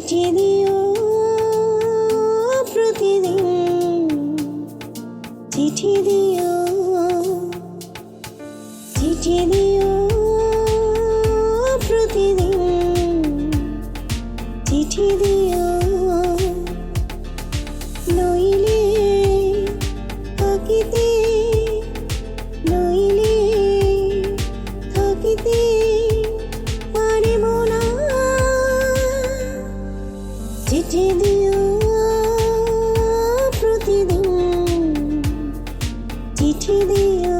চিঠি দিও প্রতিদিন, চিঠি দিও, চিঠি দিও প্রতিদিন, চিঠি দিও, নইলে থাকিতে, নইলে থাকিতে পারিব না। চিঠি দিও প্রতিদিন, চিঠি দিও।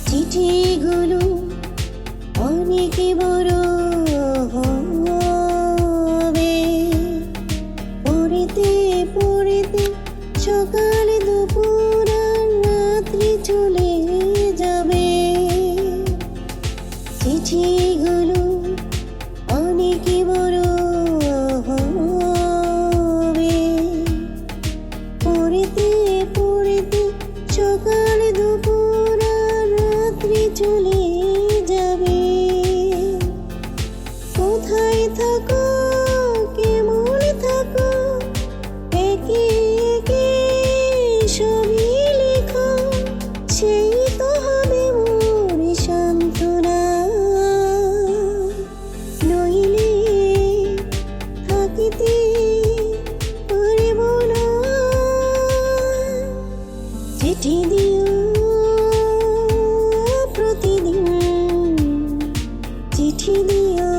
চিঠিগুলো অনেক বড় হবে, পড়িতে পড়িতে সকাল দুপুর রাত্রি চলে যাবে। চিঠিগুলো অনেক বড় হবে, পড়িতে পড়িতে সকাল দুপুর রাত্রি চলে যাবে। কোথায় থাকো, কেমন থাকো, একে একে সবই লেখো, সেই তো হবে মোর সান্ত্বনা। নইলে থাকিতে পারিব না। চিঠি দিও প্রতিদিন, চিঠি দিও,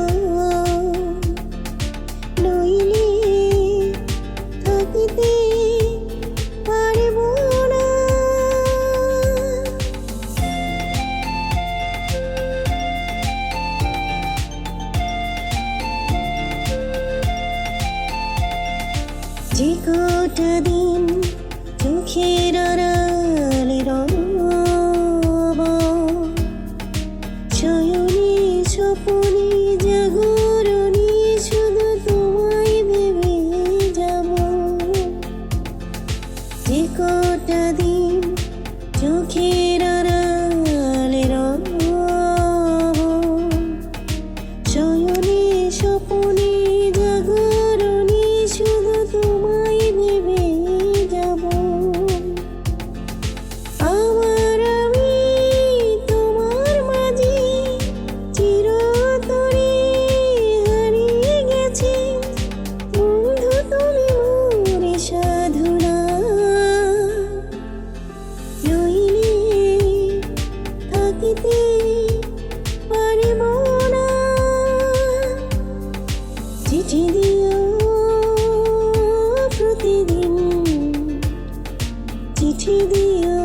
নইলে থাকিতে পারিব না। যে কটা দিন চোখের আড়ালে রব, শয়নে স্বপনে জাগরণে শুধু তোমায় ভেবে যাব। যে কটা দিন চোখের আড়ালে রব, শয়নে স্বপনে জাগরণে শুধু তোমায় ভেবে যাব। আমার আমি তোমার মাঝে চিরতরে হারিয়ে গেছি, বন্ধু তুমি মোর সাধনা। নইলে থাকিতে পারিব না। চিঠি দিও প্রতিদিন, চিঠি দিও।